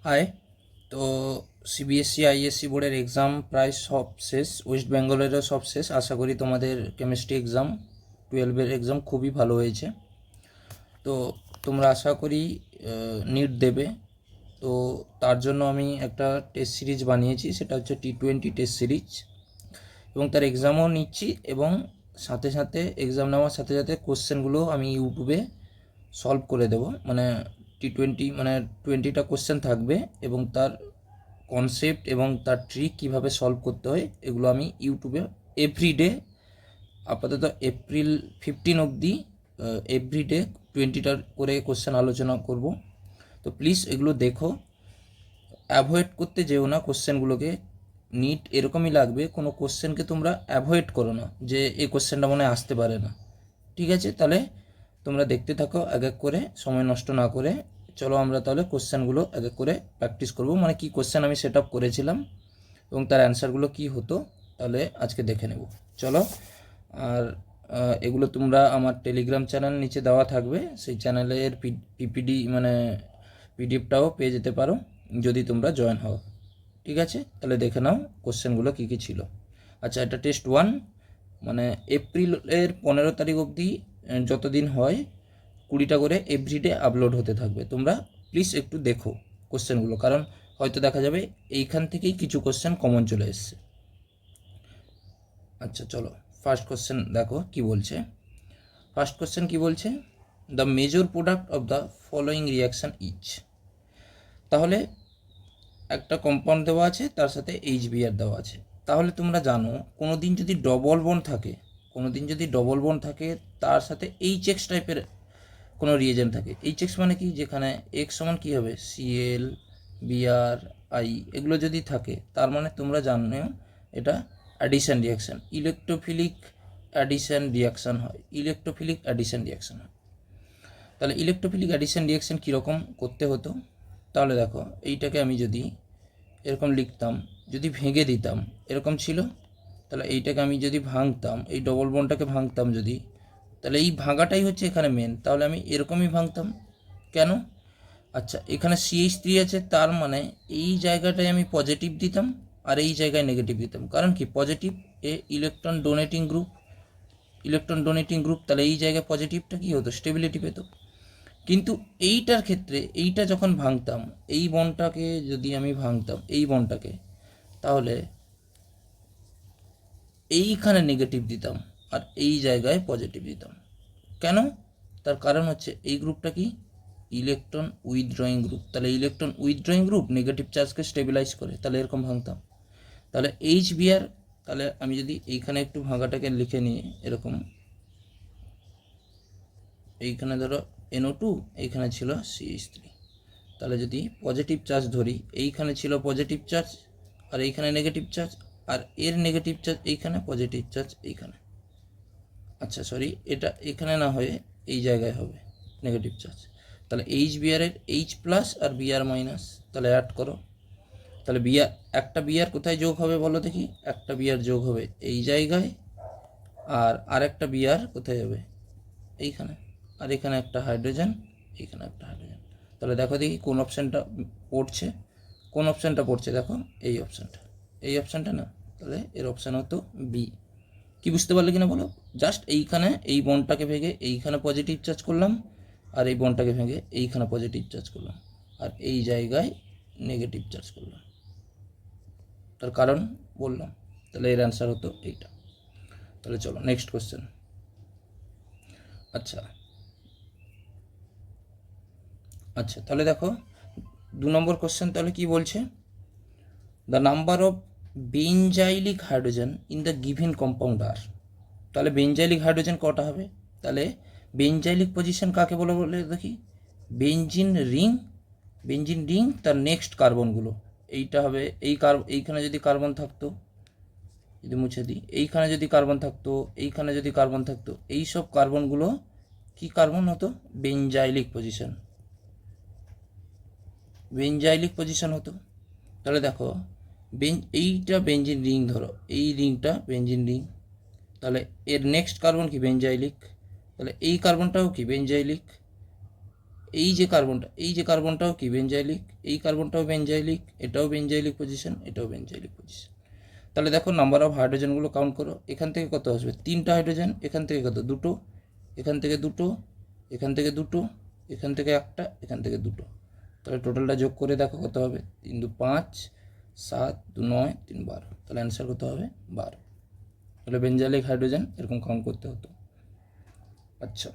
High. তো CBSE ISC বোর্ডের exam প্রায় সব শেষ, ওয়েস্ট বেঙ্গলেরও সব শেষ। আশা করি তোমাদের কেমিস্ট্রি এক্সাম 12-এর এক্সাম খুবই ভালো হয়েছে। তো তোমরা আশা করি নিট দেবে। তো তার জন্য আমি একটা টেস্ট সিরিজ বানিয়েছি, সেটা হচ্ছে T20 টেস্ট সিরিজ, এবং তার এক্সামও নিচ্ছি, এবং সাথে সাথে এক্সাম নেওয়ার সাথে সাথে কোশ্চেনগুলো আমি ইউটিউবে সলভ করে দেবো। মানে T20 মানে 20টা কোশ্চেন থাকবে, এবং তার কনসেপ্ট এবং তার ট্রিক কীভাবে সলভ করতে হয় এগুলো আমি ইউটিউবে এভরিডে, আপাতত এপ্রিল 15 অবধি এভরিডে 20টার করে কোশ্চেন আলোচনা করব। তো প্লিজ এগুলো দেখো, অ্যাভয়েড করতে যেও না কোশ্চেনগুলোকে। নিট এরকমই লাগবে, কোনো কোশ্চেনকে তোমরা অ্যাভয়েড করো না যে এই কোশ্চেনটা মনে হয় আসতে পারে না। ঠিক আছে, তাহলে তোমরা দেখতে থাকো এক এক করে, সময় নষ্ট না করে। চলো আমরা তাহলে কোশ্চেনগুলো এক এক করে প্র্যাকটিস করব, মানে কি কোশ্চেন আমি সেট আপ করেছিলাম এবং তার অ্যান্সারগুলো কি হতো, তাহলে আজকে দেখে নেব। চলো। আর এগুলো তোমরা আমার টেলিগ্রাম চ্যানেল নিচে দেওয়া থাকবে, সেই চ্যানেলের পিপিডি মানে পিডিএফটাও পেয়ে যেতে পারো যদি তোমরা জয়েন হও। ঠিক আছে, তাহলে দেখে নাও কোশ্চেনগুলো কী কী ছিল। আচ্ছা, এটা টেস্ট 1, মানে এপ্রিলের 15 তারিখ অবধি যতদিন হয় 20টা করে এভরিডে আপলোড হতে থাকবে। তোমরা প্লিজ একটু দেখো কোশ্চেনগুলো, কারণ হয়তো দেখা যাবে এইখান থেকেই কিছু কোশ্চেন কমন চলে এসছে। আচ্ছা চলো, ফার্স্ট কোশ্চেন দেখো কি বলছে। ফার্স্ট কোশ্চেন কি বলছে, the major product of the following reaction each. তাহলে একটা কম্পাউন্ড দেওয়া আছে, তার সাথে HBr দেওয়া আছে। তাহলে তোমরা জানো কোনো দিন যদি ডবল বন্ড থাকে, তার সাথে HX টাইপের কোনো রিয়েজেন্ট থাকে। HX মানে কি, যেখানে X সমান কী হবে Cl Br I, এগুলো যদি থাকে তার মানে তোমরা জানো এটা addition reaction, electrophilic addition reaction হয়। তাহলে ইলেকট্রোফিলিক অ্যাডিশন রিয়াকশান কীরকম করতে হতো, তাহলে দেখো এইটাকে আমি যদি এরকম লিখতাম, যদি ভেঙে দিতাম এরকম ছিল, তাহলে এইটাকে আমি যদি ভাঙতাম, এই ডবল বন্ডটাকে ভাঙতাম যদি, তাহলে এই ভাঙাটাই হচ্ছে এখানে মেন। তাহলে আমি এরকমই ভাঙতাম। কেন? আচ্ছা, এখানে CH3 আছে, তার মানে এই জায়গাটায় আমি পজিটিভ দিতাম আর এই জায়গায় নেগেটিভ দিতাম। কারণ কি, পজিটিভ ইলেকট্রন ডোনেটিং গ্রুপ, তাহলে এই জায়গায় পজিটিভটা কী হতো, স্টেবিলিটি পেত। কিন্তু এইটার ক্ষেত্রে এইটা যখন ভাঙতাম, এই বন্ডটাকে যদি আমি ভাঙতাম, এই বন্ডটাকে, তাহলে এইখানে নেগেটিভ দিতাম আর এই জায়গায় পজিটিভ দিতাম। কেন? তার কারণ হচ্ছে এই গ্রুপটা কি, ইলেকট্রন উইথড্রয়িং গ্রুপ। তাহলে ইলেকট্রন উইথড্রয়িং গ্রুপ নেগেটিভ চার্জকে স্টেবিলাইজ করে, তাহলে এরকম ভাঙতাম। তাহলে HBr, তাহলে আমি যদি এইখানে একটু ভাঙাটাকে লিখে নিই এরকম, এইখানে ধরো NO2, এইখানে ছিল CH3। তাহলে যদি পজিটিভ চার্জ ধরি, এইখানে ছিল পজিটিভ চার্জ আর এইখানে নেগেটিভ চার্জ, আর এর নেগেটিভ চার্জ এইখানে, পজিটিভ চার্জ এইখানে। আচ্ছা সরি, এটা এখানে না হয়ে এই জায়গায় হবে নেগেটিভ চার্জ। তাহলে HBr এর H প্লাস আর Br মাইনাস, তাহলে অ্যাড করো। তাহলে একটা Br কোথায় যোগ হবে বলো দেখি, একটা Br যোগ হবে এই জায়গায়, আর আরেকটা Br কোথায় হবে, এইখানে। আর এখানে একটা হাইড্রোজেন, এইখানে একটা হাইড্রোজেন। তাহলে দেখো দেখি কোন অপশানটা পড়ছে, দেখো এই অপশানটা না, তাহলে এর অপশান হতো বি। কি বুঝতে পারলে কিনা বলো? জাস্ট এইখানে এই বন্ডটাকে ভেঙে এইখানে পজিটিভ চার্জ করলাম, আর এই বন্ডটাকে ভেঙে এইখানে পজিটিভ চার্জ করলাম, আর এই জায়গায় নেগেটিভ চার্জ করলাম। তার কারণ বললাম। তাহলে এর অ্যান্সার হতো এইটা। তাহলে চলো নেক্সট কোশ্চেন। আচ্ছা তাহলে দেখো 2 নম্বর কোশ্চেন তাহলে কি বলছে, the number of benzylic hydrogen in the given compound are. তাহলে বেঞ্জাইলিক হাইড্রোজেন কটা হবে? তাহলে বেঞ্জাইলিক পজিশন কাকে বলে বলে দেখি, বেঞ্জিন রিং তার নেক্সট কার্বনগুলো, এইটা হবে এইখানে যদি কার্বন থাকতো, যদি মুছে দিই, এইখানে যদি কার্বন থাকতো, এইখানে যদি কার্বন থাকতো, এই সব কার্বনগুলো কি কার্বন হতো, বেঞ্জাইলিক পজিশন হতো। তাহলে দেখো এইটা বেঞ্জিন রিং, ধরো এই রিংটা বেঞ্জিন রিং, তাহলে এর নেক্সট কার্বন কি, বেঞ্জাইলিক। তাহলে এই কার্বনটাও কি বেঞ্জাইলিক, এই যে কার্বনটাও কি বেঞ্জাইলিক, এই কার্বনটাও বেঞ্জাইলিক, এটাও বেঞ্জাইলিক পজিশন, এটাও বেঞ্জাইলিক পজিশন। তাহলে দেখো নাম্বার অফ হাইড্রোজেনগুলো কাউন্ট করো। এখান থেকে কত আসবে? 3টা হাইড্রোজেন, এখান থেকে কত? 2টো, এখান থেকে 2টো, এখান থেকে 2টো, এখান থেকে 1টা, এখান থেকে 2টো। তাহলে টোটালটা যোগ করে দেখো কত হবে। 3 2 5, 7 2 9, 3 12। তাহলে অ্যান্সার কত হবে? 12। তাহলে বেঞ্জাইলিক হাইড্রোজেন এরকম কাউন্ট করতে হতো। আচ্ছা,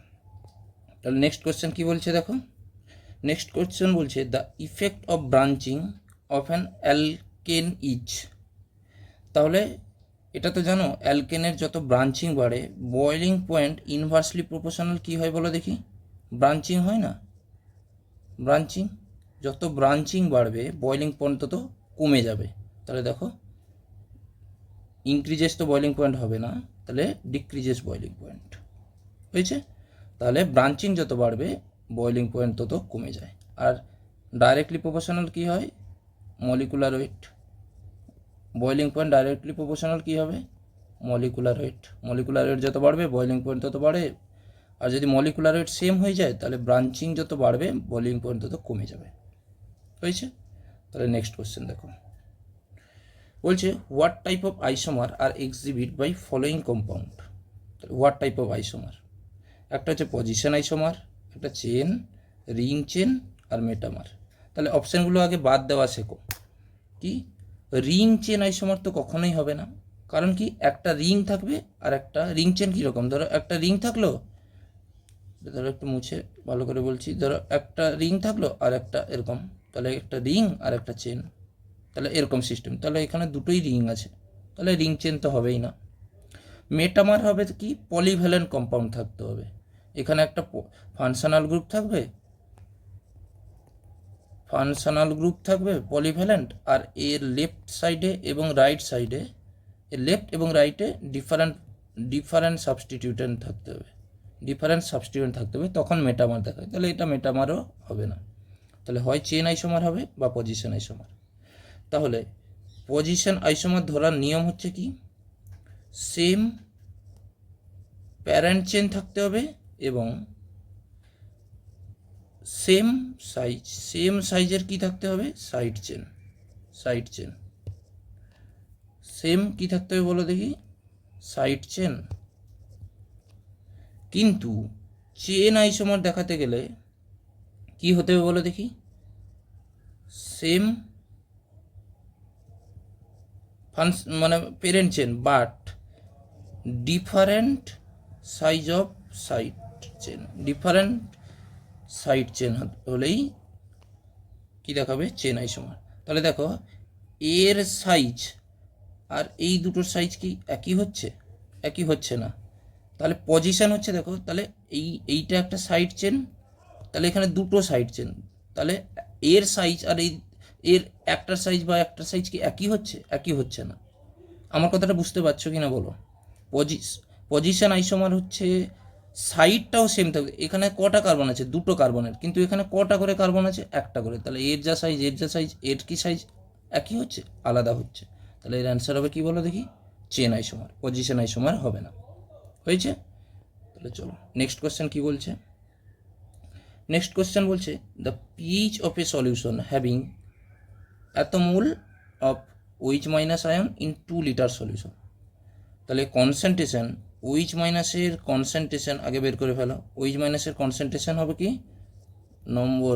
তাহলে নেক্সট কোয়েশ্চেন কি বলছে দেখো। নেক্সট কোয়েশ্চেন বলছে the effect of branching of an alkane is. তাহলে এটা তো জানো, অ্যালকেনের যত ব্রাঞ্চিং বাড়ে বয়েলিং পয়েন্ট ইনভার্সলি প্রপোর্শনাল কি হয় বলো দেখি? ব্রাঞ্চিং হয় না? ব্রাঞ্চিং, যত ব্রাঞ্চিং বাড়বে বয়েলিং পয়েন্ট তত কমে যাবে। তাহলে দেখো ইনক্রিজেস তো বয়েলিং পয়েন্ট হবে না, তাহলে ডিক্রিজেস বয়েলিং পয়েন্ট হয়েছে। তাহলে ব্রাঞ্চিং যত বাড়বে বয়েলিং পয়েন্ট তত কমে যায়। আর ডাইরেক্টলি প্রপোর্শনাল কি হয়? Molecular weight. Boiling point directly proportional কি হবে? Molecular weight. মলিকুলার ওয়েট যত বাড়বে বয়েলিং পয়েন্ট তত বাড়ে। আর যদি মলিকুলার ওয়েট সেম হয়ে যায় তাহলে ব্রাঞ্চিং যত বাড়বে বয়েলিং পয়েন্ট তত কমে যাবে। হয়েছে? তাহলে নেক্সট কোশ্চেন দেখো, বলছে what type of isomer are exhibit by following compound. What type of isomer, একটা হচ্ছে পজিশন আইসোমার, একটা চেন, রিং চেন আর মেটামার। তাহলে অপশানগুলো আগে বাদ দেওয়া শেখো। কি রিং চেন আইসোমার তো কখনোই হবে না, কারণ কি একটা রিং থাকবে আর একটা রিং চেন কীরকম, ধরো একটা রিং থাকলো, ধরো একটু মুছে ভালো করে বলছি, ধরো একটা রিং থাকলো আর একটা এরকম, তাহলে একটা রিং আর একটা চেন, তাহলে এরকম সিস্টেম, তাহলে এখানে দুটোই রিং আছে, তাহলে রিং চেন তো হবেই না। মেটামার হবে কি পলিভ্যালেন্ট কম্পাউন্ড থাকতে হবে, এখানে একটা ফাংশনাল গ্রুপ থাকবে, পলিভ্যালেন্ট, আর এর লেফট সাইডে এবং রাইট সাইডে, এর লেফট এবং রাইটে ডিফারেন্ট সাবস্টিটিউয়েন্ট থাকতে হবে, তখন মেটামার দেখায়। তাহলে এটা মেটামারও হবে না, তাহলে হয় চেন আইসোমার হবে বা পজিশন আইসোমার। তাহলে পজিশন আইসোমার ধরার নিয়ম হচ্ছে কি, সেম প্যারেন্ট চেন থাকতে হবে এবং সেম সাইজের কি থাকতে হবে? Side chain. সেম কি থাকতে হবে বলো দেখি? Side chain. কিন্তু চেন আইসোমার দেখাতে গেলে কি হতে হবে বলো দেখি? সেম মানে parent chain but different size of side chain, হলেই কি দেখাবে? Chain isomer. তাহলে দেখো এর সাইজ আর এই দুটোর সাইজ কি একই হচ্ছে? একই হচ্ছে না। তাহলে পজিশন হচ্ছে, দেখো তাহলে এইটা একটা সাইড চেন, তাহলে এখানে দুটো সাইড চেন, তাহলে এর সাইজ আর এর একটা সাইজ কি একই হচ্ছে? একই হচ্ছে না। আমার কথাটা বুঝতে পারছো কি না বলো? পজিশন আইসোমার হচ্ছে সাইডটাও সেম থাকবে, এখানে কটা কার্বন আছে? দুটো কার্বনের, কিন্তু এখানে কটা করে কার্বন আছে? একটা করে, তাহলে এর যা সাইজ এর কি সাইজ একই হচ্ছে? আলাদা হচ্ছে। তাহলে এর অ্যান্সার হবে কি বলো দেখি? চেন আইসোমার, পজিশন আইসোমার হবে না। হয়েছে? তাহলে চলো নেক্সট কোয়েশ্চেন কি বলছে। নেক্সট কোয়েশ্চেন বলছে the pH of a solution having এত mole of OH minus ion in 2 litre solution. তাহলে কনসেন্ট্রেশন OH মাইনাসের কনসেন্ট্রেশন আগে বের করে ফেলো। OH মাইনাসের কনসেন্ট্রেশন হবে কি? Number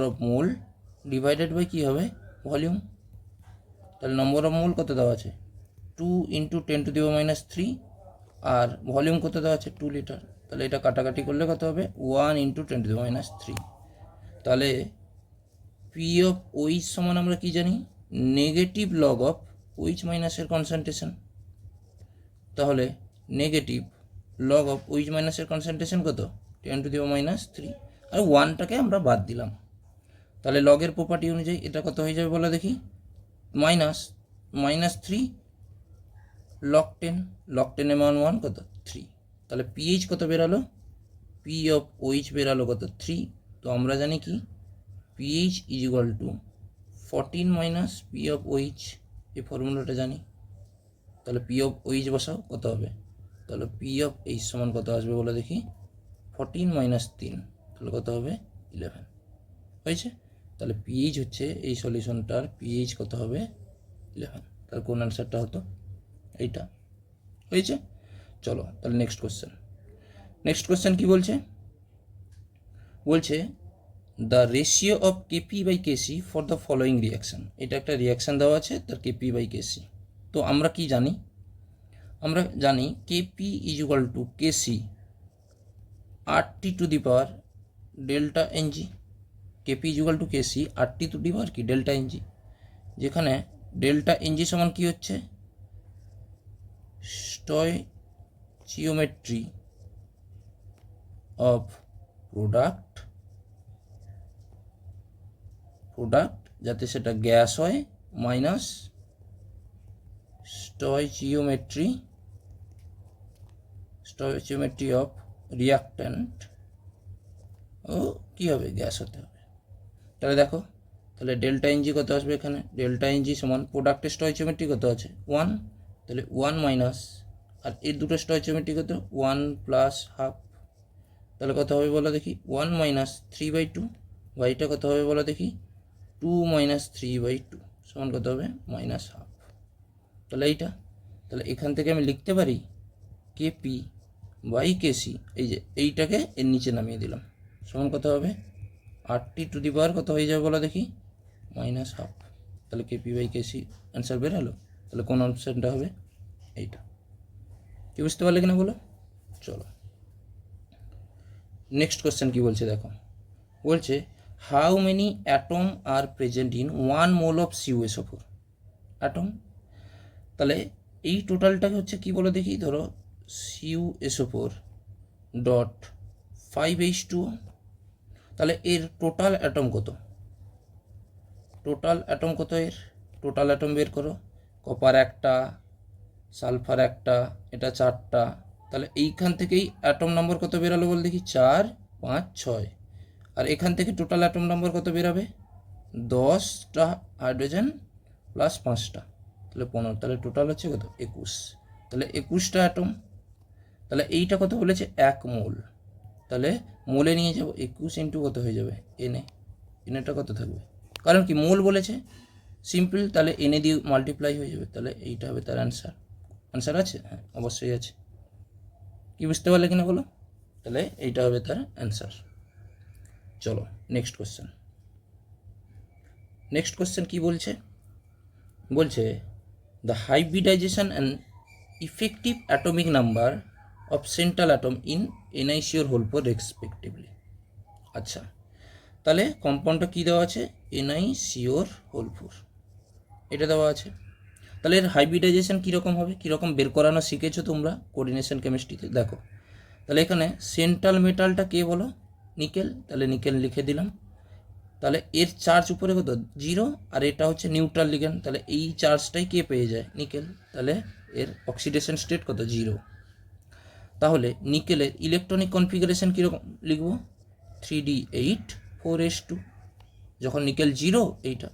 of mole divided by কী হবে? ভলিউম। তাহলে নম্বর অফ মোল কত দেওয়া আছে? 2 × 10⁻³ আর ভলিউম কত দেওয়া আছে? 2 লিটার। তাহলে এটা কাটাকাটি করলে কত হবে? 1 × 10⁻³ তাহলে পি অফ OH সমান আমরা কি জানি? নেগেটিভ লগ অফ OH মাইনাসের কনসেন্ট্রেশন। তাহলে নেগেটিভ লগ অফ OH মাইনাসের কনসেন্ট্রেশন কত? 10⁻³ আর 1টাকে আমরা বাদ দিলাম। তাহলে লগের প্রপার্টি অনুযায়ী এটা কত হয়ে যাবে বলো দেখি? -3 log 10, log 10 এর মান 1 কত? 3। তাহলে পিএইচ কত বেরালো? পি অফ OH বেরালো কত? 3। তো আমরা জানি কি pH is equal two 14 - P of OH, এই ফর্মুলাটা জানি। তাহলে পি অফ OH বসাও, কত হবে? তাহলে পি অফ H সমান কত আসবে বলো দেখি? 14 - 3 তাহলে কত হবে 11 হয়েছে। তাহলে পিএইচ হচ্ছে এই সলিউশনটার পিএইচ কত হবে 11। তাহলে কোন অ্যান্সারটা হতো এইটা হয়েছে। চলো তাহলে নেক্সট কোশ্চেন কি বলছে, বলছে the ratio of KP by KC for the following reaction. এটা একটা রিয়াকশান দেওয়া আছে তার কেপি বাই কেসি। তো আমরা কি জানি, আমরা জানি KP is equal to KC RT to the power delta NG. KP is equal to KC RT to the power কি ডেল্টা এনজি, যেখানে ডেল্টা এনজি সমান কি হচ্ছে স্টয়চিওমেট্রি অফ প্রোডাক্ট যাতে সেটা গ্যাস হয় মাইনাস স্টয়চিওমেট্রি অফ রিয়াক্ট্যান্ট ও কী হবে গ্যাস হতে হবে। তাহলে দেখো, তাহলে ডেল্টা এনজি কত আসবে এখানে, ডেল্টা এনজি সমান প্রোডাক্টের স্টয়চিওমেট্রি কত আছে 1, তাহলে 1 মাইনাস আর এই দুটো স্টয়চিওমেট্রি কত 1 প্লাস হাফ, তাহলে কত হবে বলো দেখি 1 মাইনাস 3/2, বা এটা কত হবে বলো দেখি 2 মাইনাস 3/2 সমান কত হবে মাইনাস হাফ। তাহলে এইটা, তাহলে এখান থেকে আমি লিখতে পারি কেপি বাই কেসি, এই যে এইটাকে এর নিচে নামিয়ে দিলাম, সমান কত হবে RT টু দি পাওয়ার কত হয়ে যাবে বলো দেখি মাইনাস হাফ। তাহলে কেপি বাই কেসি অ্যান্সার বের হলো। তাহলে কোন অপশানটা হবে এইটা, কি বুঝতে পারলে কিনা বলো। চলো নেক্সট কোশ্চেন কি বলছে দেখো, বলছে how many atom are present in 1 mole of CuSO4 atom. তাহলে এই টোটালটাকে হচ্ছে কি বলো দেখি, ধরো CuSO4 ডট 5H2O, তাহলে এর টোটাল অ্যাটম কত, এর টোটাল অ্যাটম বের করো। কপার একটা, সালফার একটা, এটা 4টা, তাহলে এইখান থেকেই অ্যাটম নম্বর কত বেরালো বল দেখি 4, 5, 6, আর এখান থেকে টোটাল অ্যাটম নম্বর কত বেরাবে 10টা হাইড্রোজেন প্লাস 5টা, তাহলে 15, তাহলে টোটাল হচ্ছে কত 21, তাহলে 21টা অ্যাটম। তাহলে এইটা কত বলেছে 1 মোল, তাহলে মোলে নিয়ে যাব 21 ইন্টু কত হয়ে যাবে এনএটা কত থাকবে, কারণ কি মোল বলেছে সিম্পল, তাহলে এনে দিয়ে মাল্টিপ্লাই হয়ে যাবে, তাহলে এইটা হবে তার অ্যান্সার আছে, হ্যাঁ অবশ্যই আছে। কি বুঝতে পারলে কিনা বলো, তাহলে এইটা হবে তার অ্যান্সার। চলো নেক্সট কোশ্চেন কি বলছে, বলছে the hybridization and effective atomic number of central atom in NiCO whole 4 respectively. আচ্ছা, তাহলে কম্পাউন্ডটা কী দেওয়া আছে NiCO হোল 4 এটা দেওয়া আছে। তাহলে এর হাইব্রিডাইজেশন কীরকম হবে, কীরকম বের করানো শিখেছো তোমরা কোঅর্ডিনেশন কেমিস্ট্রিতে দেখো। তাহলে এখানে সেন্ট্রাল মেটালটা কে বলো নিকেল, তাহলে নিকেল লিখে দিলাম। তাহলে এর চার্জ উপরে কত 0, আর এটা হচ্ছে নিউট্রাল লিগ্যান্ড, তাহলে এই চার্জটাই কে পেয়ে যায় নিকেল, তাহলে এর অক্সিডেশন স্টেট কত 0। তাহলে নিকেলের ইলেকট্রনিক কনফিগারেশন কীরকম লিখব 3d8 4s2, যখন নিকেল 0 এইটা,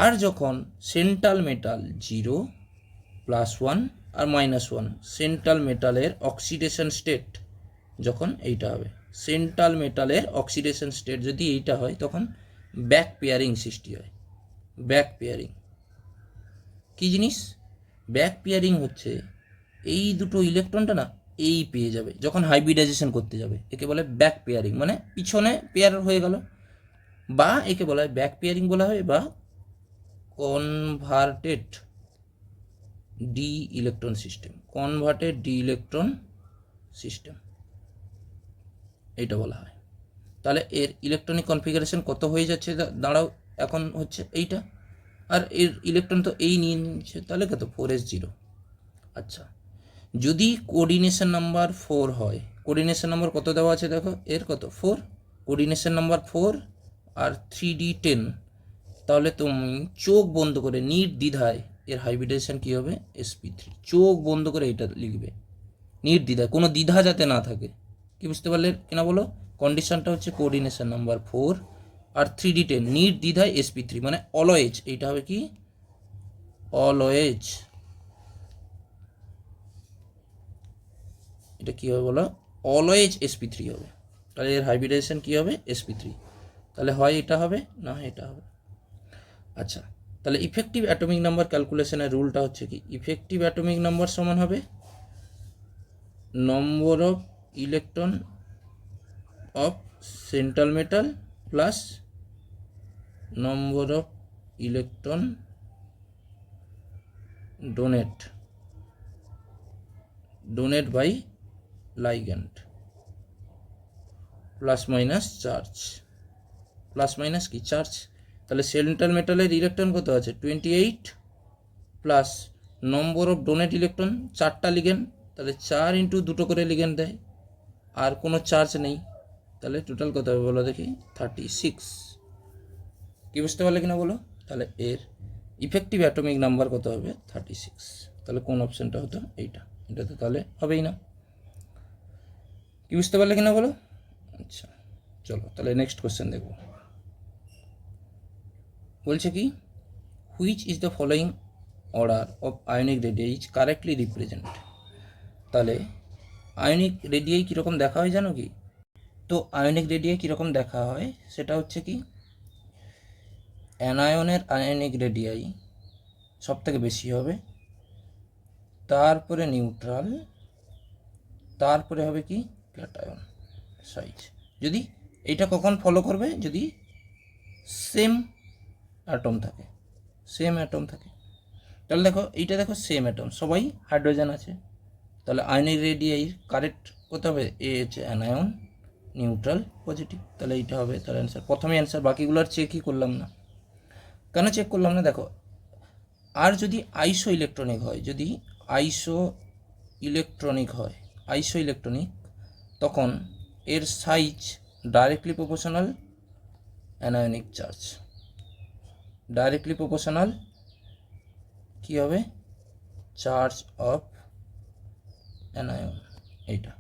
আর যখন সেন্ট্রাল মেটাল 0 +1 আর -1, সেন্ট্রাল মেটালের অক্সিডেশন স্টেট যখন এইটা হবে, সেন্ট্রাল মেটালের অক্সিডেশন স্টেট যদি এইটা হয় তখন ব্যাক পেয়ারিং সৃষ্টি হয়। ব্যাক পেয়ারিং কী জিনিস, ব্যাক পেয়ারিং হচ্ছে এই দুটো ইলেকট্রনটা না এই পেয়ে যাবে যখন হাইব্রিডাইজেশন করতে যাবে, একে বলে ব্যাক পেয়ারিং, মানে পিছনে পেয়ার হয়ে গেল, বা একে বলা হয় ব্যাক পেয়ারিং বলা হয়, বা কনভার্টেড ডি ইলেকট্রন সিস্টেম এইটা বলা হয়। তাহলে এর ইলেকট্রনিক কনফিগারেশন কত হয়ে যাচ্ছে দাঁড়াও, এখন হচ্ছে এইটা, আর এর ইলেকট্রন তো এই নিয়ে নিচ্ছে, তাহলে কত 4s0। আচ্ছা, যদি কোঅর্ডিনেশন নাম্বার 4 হয়, কোঅর্ডিনেশন নাম্বার কত দেওয়া আছে দেখো, এর কত 4, কোঅর্ডিনেশন নাম্বার 4 আর 3d10, তাহলে তুমি চোখ বন্ধ করে নির্দ্বিধায় এর হাইব্রিডাইজেশন কী হবে sp3, চোখ বন্ধ করে এটা লিখবে নির্দ্বিধায়, কোনো দ্বিধা যাতে না থাকে। কি বুঝতে পারলে কিনা বলো, কন্ডিশনটা হচ্ছে কোঅর্ডিনেশন নাম্বার 4 আর 3d10 নির্দ্বিধায় sp3, মানে অলওয়েজ, এইটা হবে কি অলওয়েজ, এটা কী হবে বলো অলওয়েজ sp3 হবে। তাহলে এর হাইব্রিডাইজেশন কী হবে, sp3। তাহলে হয় এটা হবে, না হয় এটা হবে। আচ্ছা, তাহলে ইফেক্টিভ অ্যাটমিক নাম্বার ক্যালকুলেশনের রুলটা হচ্ছে কি, ইফেক্টিভ অ্যাটমিক নাম্বার সমান হবে number of electron of central metal plus number of electron donate by ligand plus minus charge, plus minus কি চার্জ। তাহলে সেন্ট্রাল মেটালের ইলেকট্রন কত আছে 28 plus number of donate electron 4টা লিগেন্ড, তাহলে 4 ইন্টু 2টো করে লিগেন্ড দেয়, আর কোনো চার্জ নেই, তাহলে টোটাল কত হবে বলো দেখি 36। কি বুঝতে পারলে কিনা বলো। তাহলে এর ইফেক্টিভ অ্যাটমিক নাম্বার কত হবে 36। তাহলে কোন অপশানটা হতো এইটা, এটা তো তাহলে হবেই না। কি বুঝতে পারলে কিনা বলো। আচ্ছা চলো তাহলে নেক্সট কোশ্চেন দেখব। বলছে কি, which is the following order of ionic radii is correctly represent. তাহলে আয়নিক রেডিয়াই কীরকম দেখা হয় জানো কি, তো আয়নিক রেডিয়াই কীরকম দেখা হয় সেটা হচ্ছে কি, অ্যানায়নের আয়নিক রেডিয়াই সব থেকে বেশি হবে, তারপরে নিউট্রাল, তারপরে হবে কি ক্যাটায়ন সাইজ। যদি এইটা কখন ফলো করবে, যদি সেম অ্যাটম থাকে, সেম অ্যাটম থাকে। তাহলে দেখো এইটা দেখো সেম অ্যাটম, সবাই হাইড্রোজেন আছে, তাহলে আয়নিক রেডিয়াই কারেক্ট কত হবে, এ হচ্ছে অ্যানায়ন, নিউট্রাল, পজিটিভ, তাহলে এইটা হবে তার অ্যান্সার। প্রথমে অ্যান্সার, বাকিগুলো আর চেকই করলাম না। কেন চেক করলাম না দেখো, আর যদি আইসো ইলেকট্রনিক হয়, যদি আইসো ইলেকট্রনিক হয়, আইসো ইলেকট্রনিক, তখন এর size directly proportional anionic charge, directly proportional কী হবে চার্জ অফ অ্যানায়ন, এইটা।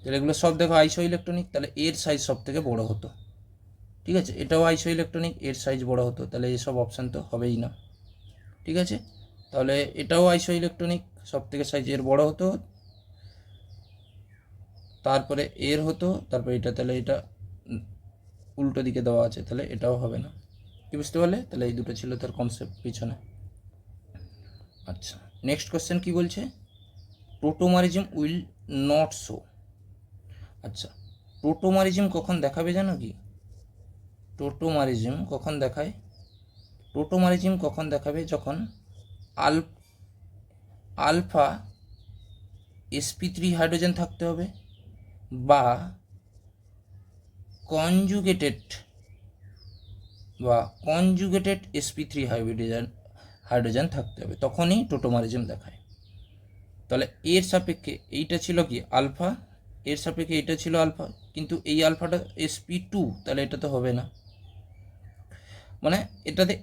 তাহলে এগুলো সব দেখো আইসো ইলেকট্রনিক, তাহলে এর সাইজ সব থেকে বড় হতো, ঠিক আছে। এটাও আইসো ইলেকট্রনিক, এর সাইজ বড় হতো, তাহলে এইসব অপশান তো হবেই না, ঠিক আছে। তাহলে এটাও আইসো ইলেকট্রনিক, সব থেকে সাইজ এর বড় হতো, তারপরে এর হতো, তারপরে এটা, তাহলে এটা উল্টো দিকে দেওয়া আছে, তাহলে এটাও হবে না। কি বুঝতে পারলে, তাহলে এই দুটো ছিল তার কনসেপ্ট পিছনে। আচ্ছা নেক্সট কোশ্চেন কি বলছে, টোটোমারিজম উইল নট শো। আচ্ছা টোটোমারিজম কখন দেখাবে জানো কি, টোটোমারিজম কখন দেখায়, টোটোমারিজম কখন দেখাবে, যখন আলফা sp3 হাইড্রোজেন থাকতে হবে, বা কনজুগেটেড sp3 হাইড্রোজেন থাকতে হবে, তখনই টোটোমারিজম দেখায়। তাহলে এর সাপেক্ষে এইটা ছিল কি আলফা, এর সাপেক্ষে এটা ছিল আলফা, কিন্তু এই আলফাটা sp2, তাহলে এটা তো হবে না, মানে এটাতে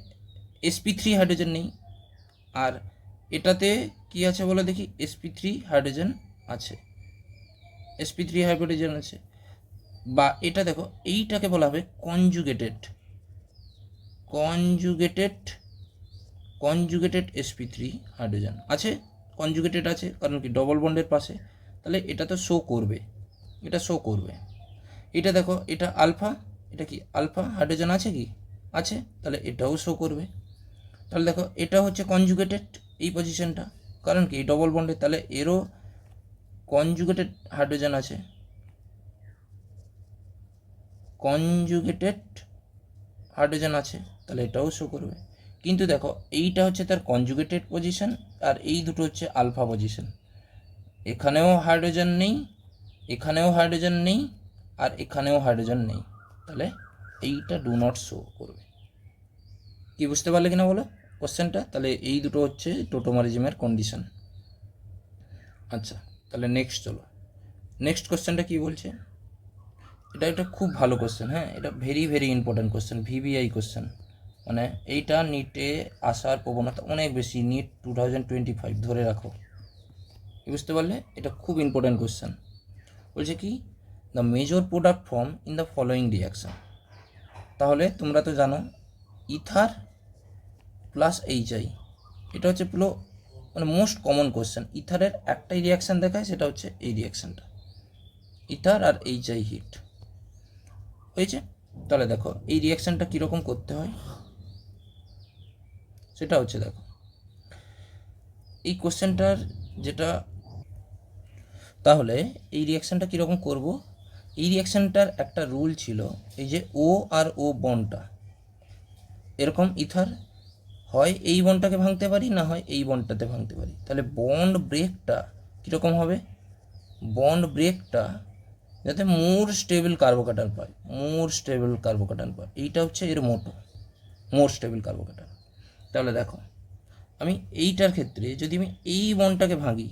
sp3 হাইড্রোজেন নেই, আর এটাতে কি আছে বলে দেখি, sp3 হাইড্রোজেন আছে, sp3 হাইড্রোজেন আছে। বা এটা দেখো, এইটাকে বলা হবে কনজুগেটেড sp3 হাইড্রোজেন আছে, কনজুগেটেড আছে কারণ কি ডবল বন্ডের পাশে, তাহলে এটা তো শো করবে, এটা শো করবে। এটা দেখো, এটা আলফা, এটা কি আলফা হাইড্রোজেন আছে কি, আছে, তাহলে এটাও শো করবে। তাহলে দেখো এটা হচ্ছে কনজুগেটেড এই পজিশনটা, কারণ কি ডবল বন্ডে, তাহলে এরও কনজুগেটেড হাইড্রোজেন আছে, কনজুগেটেড হাইড্রোজেন আছে, তাহলে এটাও শো করবে। কিন্তু দেখো এইটা হচ্ছে তার কনজুগেটেড পজিশন, আর এই দুটো হচ্ছে আলফা পজিশন, এখানেও হাইড্রোজেন নেই, এখানেও হাইড্রোজেন নেই, আর এখানেও হাইড্রোজেন নেই, তাহলে এইটা ডু নট শো করবে। কি বুঝতে পারলে কিনা বলো কোশ্চেনটা। তাহলে এই দুটো হচ্ছে টোটোমারিজমের কন্ডিশন। আচ্ছা তাহলে নেক্সট চলো, নেক্সট কোশ্চেনটা কি বলছে, এটা একটা খুব ভালো কোশ্চেন, হ্যাঁ, এটা very very important question, VVI question, মানে এইটা নিটে আসার প্রবণতা অনেক বেশি, নিট 2025 ধরে রাখো। বুঝতে পারলে, এটা খুব ইম্পর্ট্যান্ট কোশ্চেন। বলছে কি, the major product form in the following reaction. তাহলে তোমরা তো জানো ইথার প্লাস HI, এটা হচ্ছে পুরো মানে মোস্ট কমন কোশ্চেন। ইথারের একটাই রিয়াকশান দেখায়, সেটা হচ্ছে এই রিয়াকশানটা, ইথার আর HI হিট, হয়েছে। তাহলে দেখো এই রিয়াকশানটা কীরকম করতে হয় সেটা হচ্ছে, দেখো এই কোশ্চেনটার যেটা, তাহলে এই রিয়াকশানটা কীরকম করব, এই রিয়াকশানটার একটা রুল ছিল, এই যে ও আর ও বন্ডটা এরকম ইথার হয় এই বন্ডটাকে ভাঙতে পারি, না হয় এই বন্ডটাতে ভাঙতে পারি। তাহলে বন্ড ব্রেকটা কীরকম হবে, বন্ড ব্রেকটা যাতে মোর স্টেবল কার্বোক্যাটায়ন পায়, মোর স্টেবল কার্বোক্যাটায়ন পায়, এইটা হচ্ছে এর মোটো, মোর স্টেবল কার্বোক্যাটায়ন। তাহলে দেখো আমি এইটার ক্ষেত্রে যদি আমি এই বন্ডটাকে ভাঙি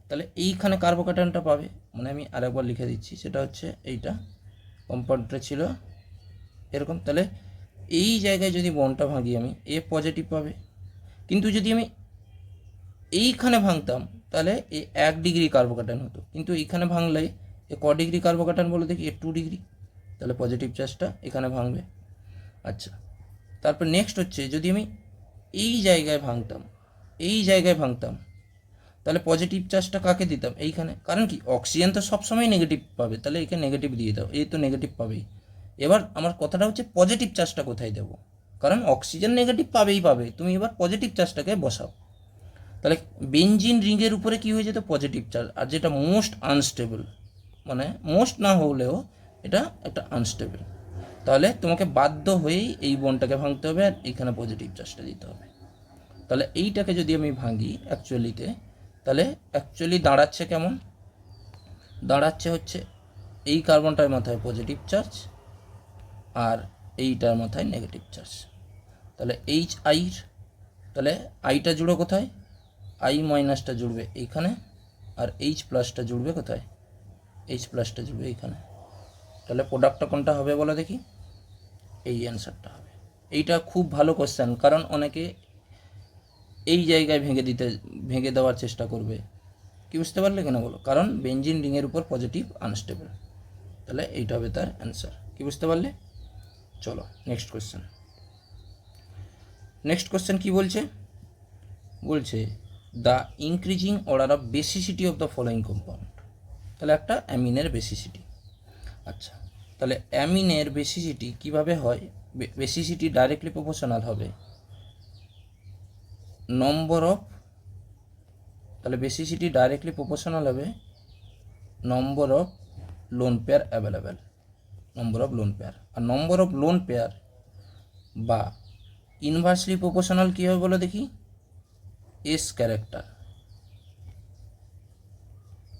তাহলে এইখানে কার্বোক্যাটায়নটা পাবে, মানে আমি আরেকবার লিখে দিচ্ছি, সেটা হচ্ছে এইটা কম্পাউন্ডটা ছিল এরকম। তাহলে এই জায়গায় যদি বন্ডটা ভাঙি আমি এ পজিটিভ পাবে, কিন্তু যদি আমি এইখানে ভাঙতাম তাহলে এ 1 ডিগ্রি কার্বোক্যাটায়ন হতো, কিন্তু এইখানে ভাঙলে এ ক ডিগ্রি কার্বোক্যাটায়ন বলে দেখি, এ 2 ডিগ্রি, তাহলে পজিটিভ চার্জটা এখানে ভাঙবে। আচ্ছা, তারপর নেক্সট হচ্ছে যদি আমি এই জায়গায় ভাঙতাম, এই জায়গায় ভাঙতাম তাহলে পজিটিভ চার্জটা কাকে দিতাম, এইখানে, কারণ কি অক্সিজেন তো সবসময় নেগেটিভ পাবে, তাহলে একে নেগেটিভ দিয়ে দাও, এই তো নেগেটিভ পাবেই। এবার আমার কথাটা হচ্ছে পজিটিভ চার্জটা কোথায় দেবো, কারণ অক্সিজেন নেগেটিভ পাবেই পাবে, তুমি এবার পজিটিভ চার্জটাকে বসাও। তাহলে বেঞ্জিন রিংয়ের উপরে কী হয়ে যেত, পজিটিভ চার্জ, আর যেটা মোস্ট আনস্টেবল, মানে মোস্ট না হলেও এটা একটা আনস্টেবল, তাহলে তোমাকে বাধ্য হয়েই এই বন্ডটাকে ভাঙতে হবে আর এখানে পজিটিভ চার্জটা দিতে হবে। তাহলে এইটাকে যদি আমি ভাঙি অ্যাকচুয়ালিতে, তাহলে অ্যাকচুয়ালি দাঁড়াচ্ছে কেমন, দাঁড়াচ্ছে হচ্ছে এই কার্বনটার মাথায় পজিটিভ চার্জ আর এইটার মাথায় নেগেটিভ চার্জ। তাহলে এইচ আইর, তাহলে আইটা জুড়ো কোথায়, আই মাইনাসটা জুড়বে এইখানে, আর এইচ প্লাসটা জুড়বে কোথায়, এইচ প্লাসটা জুড়বে এইখানে। তাহলে প্রোডাক্টটা কোনটা হবে বলো দেখি, এই অ্যান্সারটা হবে। এইটা খুব ভালো কোশ্চেন, কারণ অনেকে এই জায়গায় ভেঙে দেওয়ার চেষ্টা করবে। কি বুঝতে পারলে কেন বলো, কারণ বেঞ্জিন রিংয়ের উপর পজিটিভ আনস্টেবল, তাহলে এইটা হবে তার অ্যান্সার। কি বুঝতে পারলে? চলো নেক্সট কোশ্চেন। নেক্সট কোশ্চেন কি বলছে, বলছে the increasing order of basicity of the following compound. তাহলে একটা অ্যামিনের বেসিসিটি। আচ্ছা, তাহলে অ্যামিনের বেসিসিটি কিভাবে হয়, বেসিসিটি ডাইরেক্টলি প্রপোর্শনাল হবে নম্বর অফ, তাহলে বেসিসিটি ডাইরেক্টলি প্রপোর্শনাল হবে number of lone pair available, number of lone pair. আর নম্বর অফ লোন পেয়ার বা ইনভার্সলি প্রপোর্শনাল কী হবে বলো দেখি, এস ক্যারেক্টার,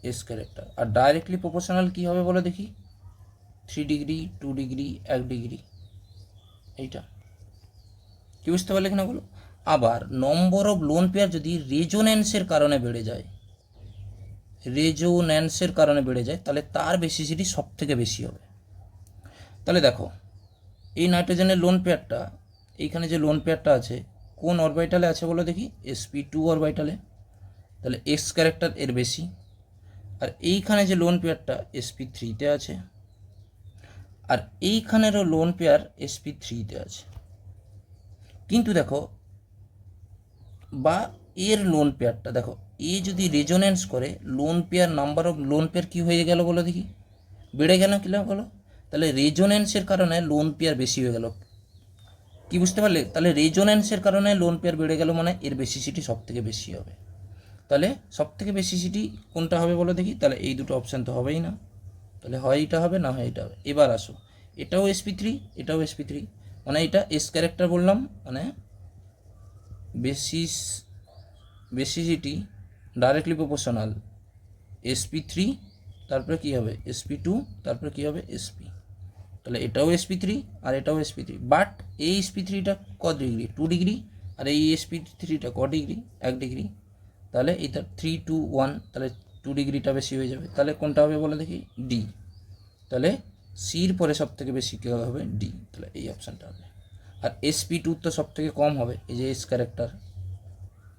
এস ক্যারেক্টার। আর ডাইরেক্টলি প্রপোর্শনাল কী হবে বলো দেখি, 3 ডিগ্রি, 2 ডিগ্রি, 1 ডিগ্রি, এইটা। কি বুঝতে পারলে কিনা বলো। আবার নম্বর অফ লোন পেয়ার যদি রেজোন্যান্সের কারণে বেড়ে যায়, রেজোন্যান্সের কারণে বেড়ে যায়, তাহলে তার বেসিসিটি সব থেকে বেশি হবে। তাহলে দেখো এই নাইট্রোজেনের লোন পেয়ারটা, এইখানে যে লোন পেয়ারটা আছে কোন অরবিটালে আছে বলো দেখি, sp2 অরবিটালে, তাহলে এক্স ক্যারেক্টার এর বেশি। আর এইখানে যে লোন পেয়ারটা sp3-তে আছে, আর এইখানেরও লোন পেয়ার sp3-তে আছে। কিন্তু দেখো বা এর লোন পেয়ারটা দেখো, এ যদি রেজোনেন্স করে lone pair, number of lone pair কী হয়ে গেল বলো দেখি, বেড়ে গেল কি বলো। তাহলে রেজোনেন্সের কারণে লোন পেয়ার বেশি হয়ে গেল। কি বুঝতে পারলে, তাহলে রেজোনেন্সের কারণে লোন পেয়ার বেড়ে গেল, মানে এর বেসিসিটি সব থেকে বেশি হবে। তাহলে সব থেকে বেসিসিটি কোনটা হবে বলো দেখি, তাহলে এই দুটো অপশান তো হবেই না, তাহলে হয় এটা হবে না হয় এটা হবে। এবার আসো, এটাও sp3, এটাও sp3, মানে এটা এস ক্যারেক্টার বললাম, মানে বেসিসিটি ডাইরেক্টলি প্রপোর্শনাল sp3, তারপরে কী হবে sp2, তারপরে কী হবে sp। তাহলে এটাও sp3 আর এটাও sp3, বাট এই sp3টা ক ডিগ্রি, 2 ডিগ্রি, আর এই sp3টা ক ডিগ্রি, 1 ডিগ্রি। তাহলে এটা 3, 2, 1, তাহলে 2 ডিগ্রিটা বেশি হয়ে যাবে। তাহলে কোনটা হবে বলে দেখি, ডি। তাহলে সির পরে সব থেকে বেশি কী হবে, ডি, তাহলে এই অপশানটা হবে। আর sp2 তো সব থেকে কম হবে, এই যে এস ক্যারেক্টার।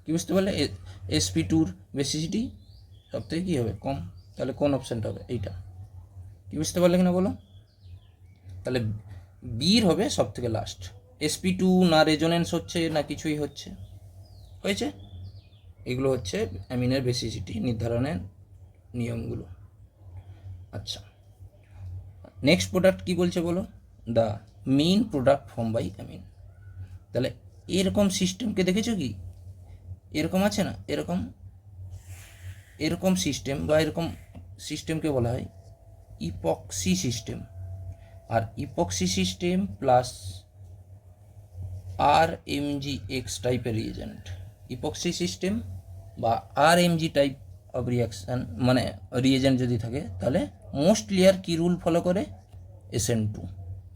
কি বুঝতে পারলে, sp2-র বেসিসিটি সব থেকে কী হবে, কম, তাহলে কোন অপশানটা হবে, এইটা। কি বুঝতে পারলে কিনা বলো। তাহলে বির হবে সব থেকে লাস্ট। sp2 না রেজোনেন্স হচ্ছে না কিছুই হচ্ছে, হয়েছে। এগুলো হচ্ছে অ্যামিনের বেসিসিটি নির্ধারণের নিয়মগুলো। আচ্ছা, নেক্সট প্রোডাক্ট কি বলছে বলো, the main product form by amine. তাহলে এরকম সিস্টেমকে দেখেছো কি, এরকম আছে না, এরকম এরকম সিস্টেম বা এরকম সিস্টেমকে বলা হয় ইপক্সি সিস্টেম। আর ইপক্সি সিস্টেম প্লাস RMGX টাইপের রিয়েজেন্ট, ইপক্সি সিস্টেম বা RMG টাইপ অফ রিয়াকশান মানে রিয়েজেন্ট যদি থাকে, তাহলে মোস্টলি আর কি রুল ফলো করে, SN2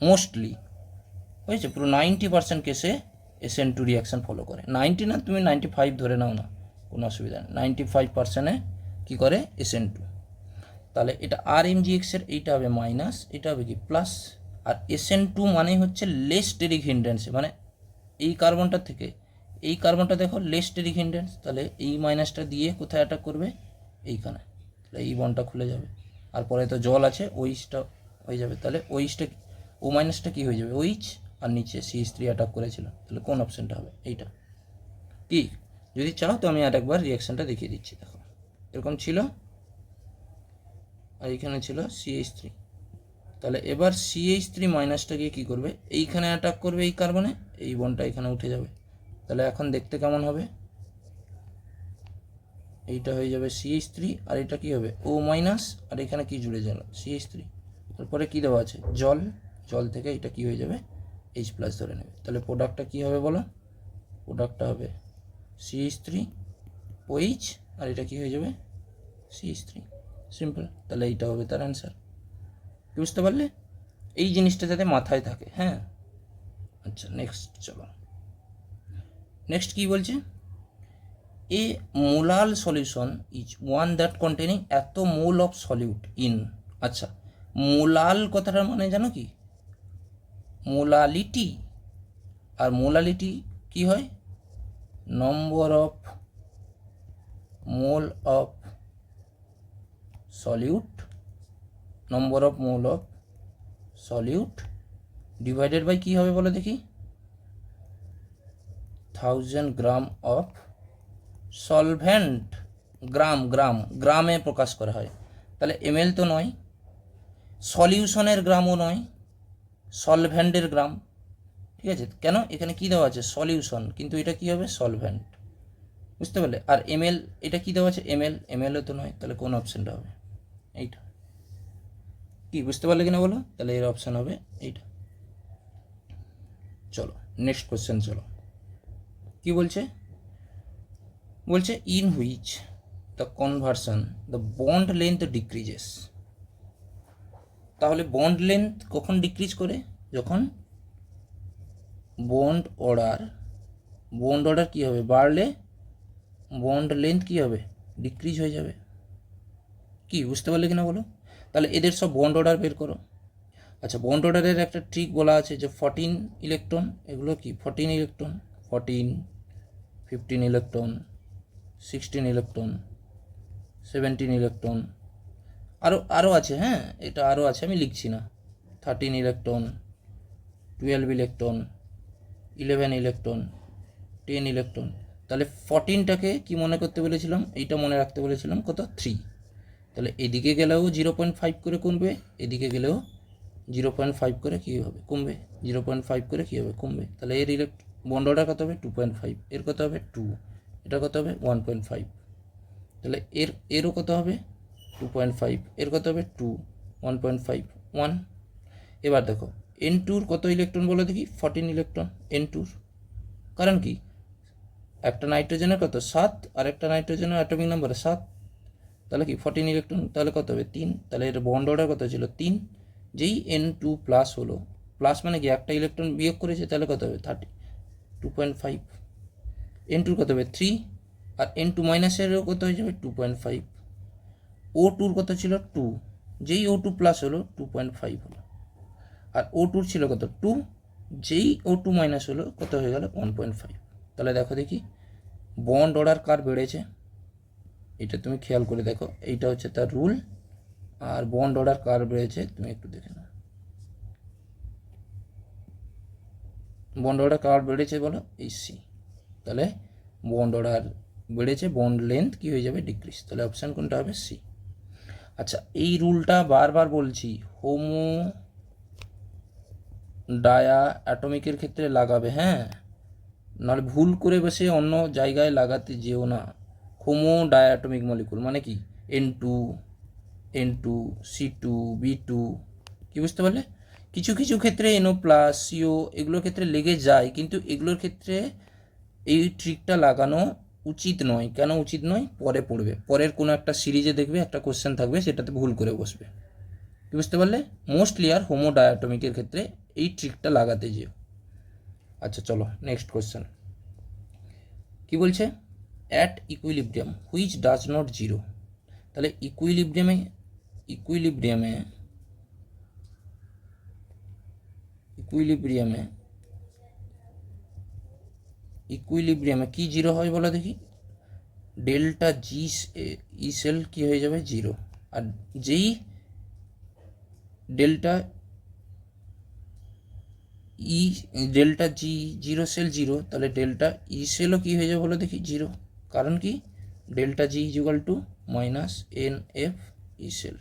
মোস্টলি হয়েছে, পুরো 90% কেসে SN2 রিয়াকশান ফলো করে। 90 না, তুমি 95 ধরে নাও না, কোনো অসুবিধা নেই, 95%-এ কী করে, SN2। তাহলে এটা RMGX এর এইটা হবে মাইনাস, এটা হবে কি প্লাস। আর SN2 মানে হচ্ছে লেস স্টেরিক হিন্ডেন্স, মানে এই কার্বনটা থেকে এই কার্বনটা দেখো লেস স্টেরিক হিন্ডেন্স, তাহলে এই মাইনাসটা দিয়ে কোথায় অ্যাটাক করবে, এইখানে, তাহলে এই বনটা খুলে যাবে। আর পরে তো জল আছে, ওইচটা হয়ে যাবে, তাহলে ওইচটা ও মাইনাসটা কী হয়ে যাবে, ওইচ, আর নিচে CH3 অ্যাটাক করেছিল, তাহলে কোন অপশানটা হবে, এইটা। কি যদি চাও তো আমি আর একবার রিয়াকশানটা দেখিয়ে দিচ্ছি, দেখো এরকম ছিল আর এইখানে ছিল CH3, তাহলে এবার CH3 মাইনাসটা গিয়ে কী করবে, এইখানে অ্যাটাক করবে এই কার্বনে, এই বনটা এখানে উঠে যাবে। তাহলে এখন দেখতে কেমন হবে, এইটা হয়ে যাবে CH3 আর এটা কি হবে O মাইনাস, আর এখানে কি জুড়ে গেল CH3, তারপরে কি দেওয়া আছে জল, জল থেকে এটা কি হয়ে যাবে H প্লাস ধরে নেবে। তাহলে প্রোডাক্টটা কি হবে বলো, প্রোডাক্টটা হবে CH3 OH, আর এটা কি হয়ে যাবে CH3, সিম্পল। তাহলে এইটা হবে তার অ্যান্সার। বুঝতে পারলে, এই জিনিসটা যাতে মাথায় থাকে, হ্যাঁ। আচ্ছা নেক্সট চলো, নেক্সট কি বলছে, a molal solution is one that containing এত মোল অফ সলিউট ইন। আচ্ছা মোলাল কথাটার মানে জানো কি, মোলালিটি, আর মোলালিটি কি হয়, number of mole of solute, number of mole of solute divided by কী হবে বলো দেখি, 1000 গ্রাম অফ সলভেন্ট, গ্রাম গ্রাম গ্রামে প্রকাশ করা হয়, তাহলে ml তো নয়, সলিউশনের গ্রামও নয়, সলভেন্টের গ্রাম, ঠিক আছে। কেন, এখানে কি দেওয়া আছে সলিউশন, কিন্তু এটা কি হবে সলভেন্ট, বুঝতে পারলে। আর ml এটা কি দেওয়া আছে mlও তো নয়, তাহলে কোন অপশানটা হবে, এইটা। কি বুঝতে পারলে কিনা বলো, তাহলে এর অপশান হবে এইটা। চলো নেক্সট কোশ্চেন, চলো কি বলছে, বলছে in which the conversion the bond length decreases. তাহলে বন্ড লেন্থ কখন ডিক্রিজ করে, যখন বন্ড অর্ডার কী হবে বাড়লে বন্ড লেন্থ কী হবে ডিক্রিজ হয়ে যাবে। কি বুঝতে পারলে কিনা বলো, তাহলে এদের সব বন্ড অর্ডার বের করো। আচ্ছা বন্ড অর্ডারের একটা ট্রিক বলা আছে যে 14 ইলেকট্রন, এগুলো কি 14 ইলেকট্রন, 14, 15 ইলেকট্রন, 16 ইলেকট্রন, 17 ইলেকট্রন, আরও আছে, হ্যাঁ এটা আরও আছে, আমি লিখছি না, 13 ইলেকট্রন, 12 ইলেকট্রন, 11 ইলেকট্রন, 10 ইলেকট্রন। তাহলে 14টাকে কি মনে করতে বলেছিলাম, এইটা মনে রাখতে বলেছিলাম কত 3, তাহলে এদিকে গেলেও 0.5 করে কমবে, এদিকে গেলেও 0.5 করে কী হবে কমবে, 0.5 করে কী হবে কমবে। তাহলে এর বন্ড অর্ডার কত হবে 2.5, এর কত হবে 2, এটা কত হবে 1.5, তাহলে এরও কত হবে 2.5, এর কত হবে 2, 1.5, 1। এবার দেখো N2-র কত ইলেকট্রন বলো দেখি, 14 ইলেকট্রন N2-র, কারণ কি একটা নাইট্রোজেনের কত 7, আর একটা নাইট্রোজেনের অ্যাটমিক নাম্বার 7, তাহলে কি 14 ইলেকট্রন, তাহলে কত হবে 3, তাহলে এর বন্ড অর্ডার কত ছিল 3। যেই N2 প্লাস হলো, প্লাস মানে কি একটা ইলেকট্রন বিয়োগ করেছে, তাহলে কত হবে 2.5, N2 কত হবে 3, আর N2 মাইনাসেরও কত হয়ে যাবে 2.5, O2-র কত ছিল 2, যেই O2 প্লাস হলো 2.5 হলো, আর O2-র ছিল কত 2, যেই O2 মাইনাস হলো কত হয়ে গেল 1.5। তাহলে দেখো দেখি বন্ড অর্ডার কার বেড়েছে, এটা তুমি খেয়াল করে দেখো, এইটা হচ্ছে তার রুল, আর বন্ড অর্ডার কার বেড়েছে তুমি একটু দেখে নাও, বন্ড অর্ডার কার বেড়েছে বলো এই C, তাহলে বন্ড অর্ডার বেড়েছে, বন্ড লেন্থ কি হয়ে যাবে ডিক্রিজ, তাহলে অপশান কোনটা হবে C। আচ্ছা এই রুলটা বারবার বলছি, ডায়া অ্যাটমিকের ক্ষেত্রে লাগাবে, হ্যাঁ, নাহলে ভুল করে বসে অন্য জায়গায় লাগাতে যেও না। হোমো ডায়াটমিক মলিকুল মানে কি, N2 C2 B2, কি বুঝতে পারলে? কিছু কিছু ক্ষেত্রে NO প্লাস CO এগুলোর ক্ষেত্রে লেগে যায়, কিন্তু এগুলোর ক্ষেত্রে এই ট্রিকটা লাগানো উচিত নয়। কেন উচিত নয় পরে পড়বে, পরের কোনো একটা সিরিজে দেখবে একটা কোশ্চেন থাকবে সেটাতে ভুল করে বসবে, কি বুঝতে পারলে? মোস্টলি আর হোমো ডায়াটমিকের ক্ষেত্রে এই ট্রিকটা লাগাতে যেও। আচ্ছা চলো নেক্সট কোশ্চেন কি বলছে, at equilibrium which does not zero. তাহলে ইকুইলিব্রিয়ামে ইকুইলিব্রিয়ামে ইকুইলিব্রিয়ামে ইকুইলিব্রিয়ামে কি জিরো হয় বলো দেখি? ডেল্টা জি ই সেল কি হয়ে যাবে জিরো, আর যেই delta E delta G zero cell zero, তাহলে ডেল্টা ই সেলও কী হয়ে যাবে বলো দেখি জিরো। কারণ কি, delta G equal to minus N F E cell,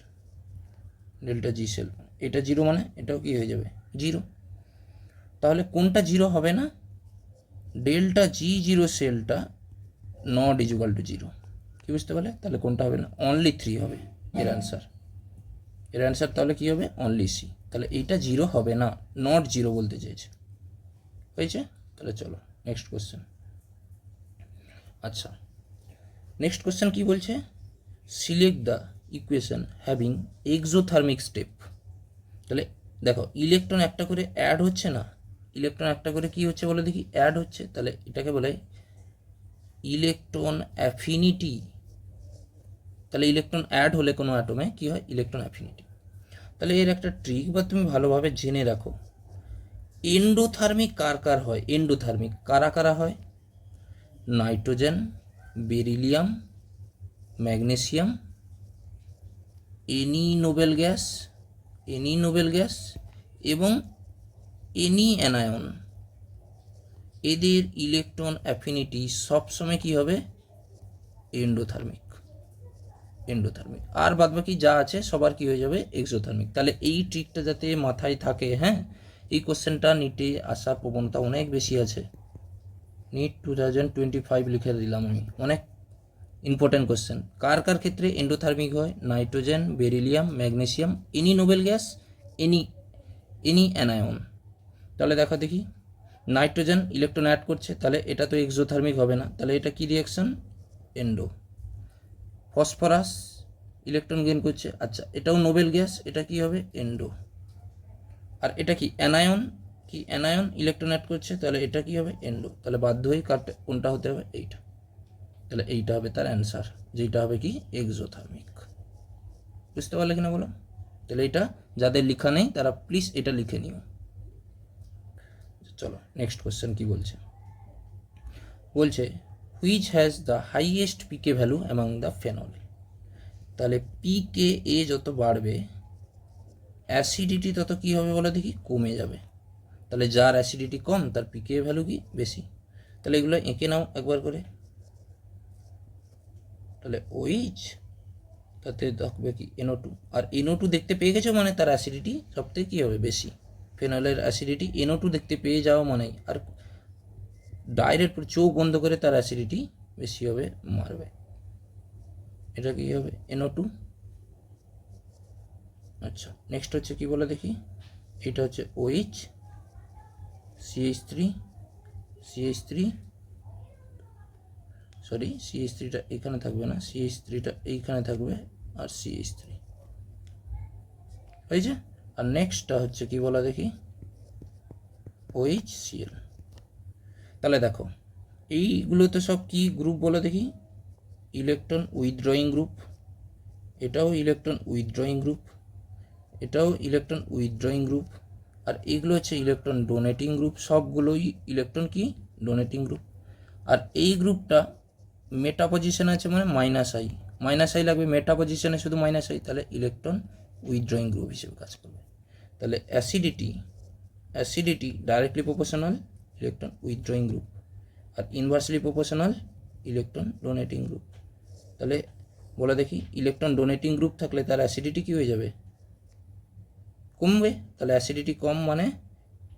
delta G cell এটা জিরো মানে এটাও কি হয়ে যাবে জিরো। তাহলে কোনটা জিরো হবে না? ডেল্টা জি জিরো সেলটা নট ইকুয়াল টু জিরো, কি বুঝতে পারলে? তাহলে কোনটা হবে না? অনলি 3 হবে এর অ্যান্সার। এর অ্যান্সার তাহলে কী হবে? Only C. তাহলে এইটা জিরো হবে না, নট জিরো বলতে চেয়েছে, হয়েছে? তাহলে চলো নেক্সট কোশ্চেন। আচ্ছা নেক্সট কোশ্চেন কি বলছে, select the equation having exothermic step. তাহলে দেখো ইলেকট্রন একটা করে অ্যাড হচ্ছে না, ইলেকট্রন একটা করে কি হচ্ছে বলে দেখি, অ্যাড হচ্ছে, তাহলে এটাকে বলে ইলেকট্রন অ্যাফিনিটি। তাহলে ইলেকট্রন অ্যাড হলে কোনো অ্যাটমে কি হয়? Electron affinity. তাহলে এর একটা ট্রিক বা তুমি ভালোভাবে জেনে রাখো, এন্ডোথার্মিক কার কার হয়? এন্ডোথার্মিক কারা কারা হয়? Nitrogen, beryllium, magnesium, any Nobel gas এবং এনি অ্যানায়ন। এদের ইলেকট্রন অ্যাফিনিটি সবসময় কি হবে? এন্ডোথার্মিক। আর বাদবাকি যা আছে সবার কি হয়ে যাবে? এক্সোথার্মিক। তাহলে এই ট্রিকটা যাতে মাথায় থাকে, হ্যাঁ, এই কোশ্চেনটা নিটে আসার প্রবণতা অনেক বেশি আছে। নিট 2025 লিখে দিলাম আমি, অনেক ইম্পর্টেন্ট কোশ্চেন। কার কার ক্ষেত্রে এন্ডোথার্মিক হয়? Nitrogen, beryllium, magnesium, any Nobel gas, any anion. তাহলে দেখো দেখি, নাইট্রোজেন ইলেকট্রন অ্যাড করছে, তাহলে এটা তো এক্সোথার্মিক হবে না, তাহলে এটা কি reaction? Endo. Phosphorus electron gain করছে, আচ্ছা এটাও নোবেল গ্যাস, এটা কি হবে? এন্ডো। আর এটা কি অ্যানায়ন, ইলেকট্রন অ্যাড করছে, তাহলে এটা কি হবে? এন্ডো। তাহলে বাধ্য হয়ে কোনটা হতে হবে? এইটা। তাহলে এইটা হবে তার অ্যান্সার, যেটা হবে কি? এক্সোথার্মিক। বুঝতে পারলে কিনা বলো? তাহলে এটা যাদের লেখা নেই তারা প্লিজ এটা লিখে নিও। চলো নেক্সট কোশ্চেন কি বলছে, which has the highest PK value among the phenol. তাহলে পিকে এ যত বাড়বে অ্যাসিডিটি তত কি হবে বলো দেখি? কমে যাবে। তাহলে যার অ্যাসিডিটি কম তার পিকে ভ্যালু কি? বেশি। তাহলে এগুলো এঁকে নাও একবার করে। তাহলে ওইচ তাতে থাকবে কি? NO2। আর NO2 দেখতে পেয়ে গেছো মানে তার অ্যাসিডিটি সবথেকে কী হবে? বেশি। ফেনলের অ্যাসিডিটি NO2 দেখতে পেয়ে যাওয়া মানে, আর ডাইরেক্ট চোখ বন্ধ করে তার অ্যাসিডিটি বেশি হবে, মারবে। এটা কি হবে? NO2। আচ্ছা নেক্সট হচ্ছে কি বলে দেখি, এটা হচ্ছে OH, CH3 সরি CH3টা এখানে থাকবে না, CH3টা এইখানে থাকবে, আর CH3 হয়েছে। আর নেক্সটটা হচ্ছে কি বলা দেখি, OHCl। তাহলে দেখো এইগুলো তো সব কি গ্রুপ বলে দেখি? ইলেকট্রন উইথড্রয়িং গ্রুপ, এটাও ইলেকট্রন উইথড্রয়িং গ্রুপ, এটাও ইলেকট্রন উইথড্রয়িং গ্রুপ, আর এইগুলো হচ্ছে ইলেকট্রন ডোনেটিং গ্রুপ। সবগুলোই ইলেকট্রন কি? Donating group. আর এই গ্রুপটা মেটা পজিশনে আছে মানে মাইনাস আই লাগবে, মেটা পজিশনে শুধু মাইনাস আই, তাহলে ইলেকট্রন উইথড্রয়িং গ্রুপ হিসেবে কাজ করবে। তাহলে acidity directly proportional electron withdrawing group, আর inversely proportional electron donating group. তাহলে বলে দেখি, ইলেকট্রন ডোনেটিং গ্রুপ থাকলে তার অ্যাসিডিটি কী হয়ে যাবে? কমবে। তাহলে অ্যাসিডিটি কম মানে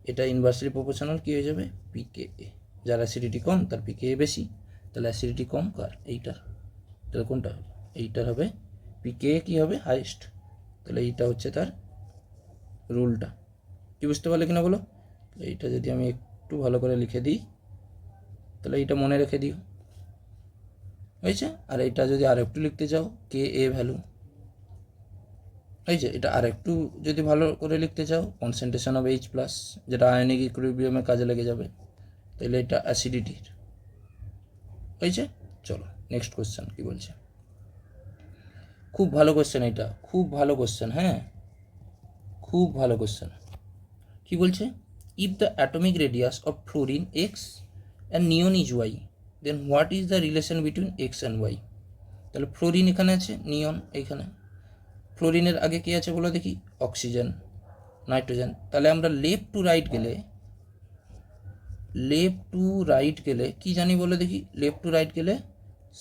এটা ইনভার্সলি প্রপোর্শনাল কী হয়ে যাবে, পিকে এ। যার অ্যাসিডিটি কম তার পিকে এ বেশি, তাহলে অ্যাসিডিটি কম কার, এইটার। তাহলে কোনটা হবে, এইটার হবে পিকে এ কী হবে, হাইয়েস্ট। তাহলে এইটা হচ্ছে তার রুলটা। কি বুঝতে পারলে কিনা বলো? এইটা যদি আমি একটু ভালো করে লিখে দিই, তাহলে এইটা মনে রেখে দিও, হয়েছে। আর এইটা যদি আর একটু লিখতে চাও, কে এ ভ্যালু, হয়েছে। এটা আর একটু যদি ভালো করে লিখতে চাও, কনসেন্ট্রেশন অফ এইচ প্লাস, যেটা আয়নিক ইকুইলিব্রিয়ামে কাজে লেগে যাবে, তাহলে এটা অ্যাসিডিটির, হয়েছে। চলো নেক্সট কোশ্চেন কি বলছে। খুব ভালো কোশ্চেন, এটা খুব ভালো কোশ্চেন, হ্যাঁ খুব ভালো কোশ্চেন। কি বলছে, if the atomic radius of fluorine X and neon is Y, then what is the relation between X and Y. তাহলে ফ্লোরিন এখানে আছে, নিয়ন এইখানে। ফ্লোরিনের আগে কি আছে বলো দেখি, অক্সিজেন, নাইট্রোজেন। তাহলে আমরা লেফট টু রাইট গেলে কি জানি বলে দেখি, লেফট টু রাইট গেলে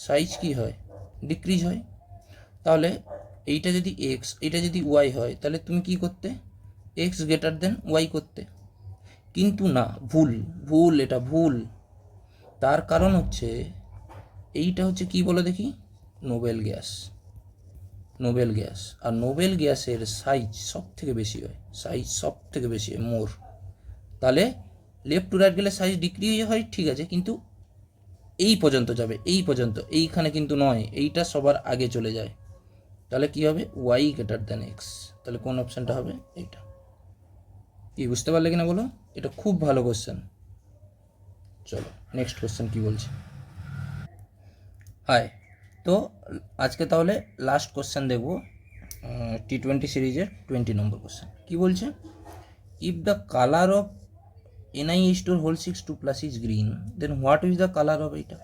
সাইজ কি হয়, ডিক্রিজ হয়। তাহলে এইটা যদি এক্স, এটা যদি ওয়াই হয়, তাহলে তুমি কি করতে, এক্স গ্রেটার দেন ওয়াই করতে। কিন্তু না, ভুল ভুল, এটা ভুল। তার কারণ হচ্ছে এইটা হচ্ছে কি বলো দেখি, নোবেল গ্যাস। আর নোবেল গ্যাসের সাইজ সব থেকে বেশি হয়, মোর। তাহলে লেফট টু রাইট গেলে সাইজ ডিক্রিজ হয়, ঠিক আছে, কিন্তু এই পর্যন্ত যাবে, এই পর্যন্ত, এইখানে কিন্তু নয়, এইটা সবার আগে চলে যায়। তাহলে কি হবে, ওয়াই গ্রেটার দেন এক্স। তাহলে কোন অপশানটা হবে, এইটা। কি বুঝতে পারলে কিনা বলো, এটা খুব ভালো কোশ্চেন। চলো নেক্সট কোশ্চেন কি বলছে। হাই, তো আজকে তাহলে লাস্ট কোশ্চেন দেখবো, T20 সিরিজের 20 নম্বর কোশ্চেন। কি বলছে, if the colour of NiH2 is green, then what is the colour of এইটা।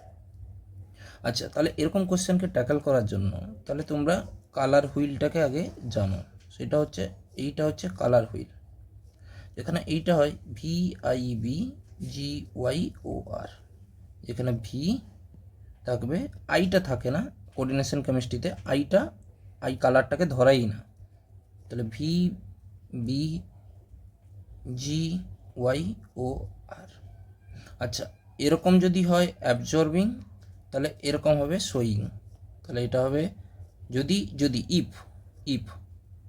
আচ্ছা, তাহলে এরকম কোশ্চেনকে ট্যাকল করার জন্য তাহলে তোমরা কালার হুইলটাকে আগে জানো। সেটা হচ্ছে, এইটা হচ্ছে কালার হুইল। এখানে এইটা হয় VIBGYOR, যেখানে ভি থাকবে, আইটা থাকে না কোঅর্ডিনেশন কেমিস্ট্রিতে, আই কালারটাকে ধরাই না। তাহলে VBGYOR। আচ্ছা, এরকম যদি হয় অ্যাবজর্বিং, তাহলে এরকম হবে শোয়িং। তাহলে এটা হবে, যদি যদি ইফ ইফ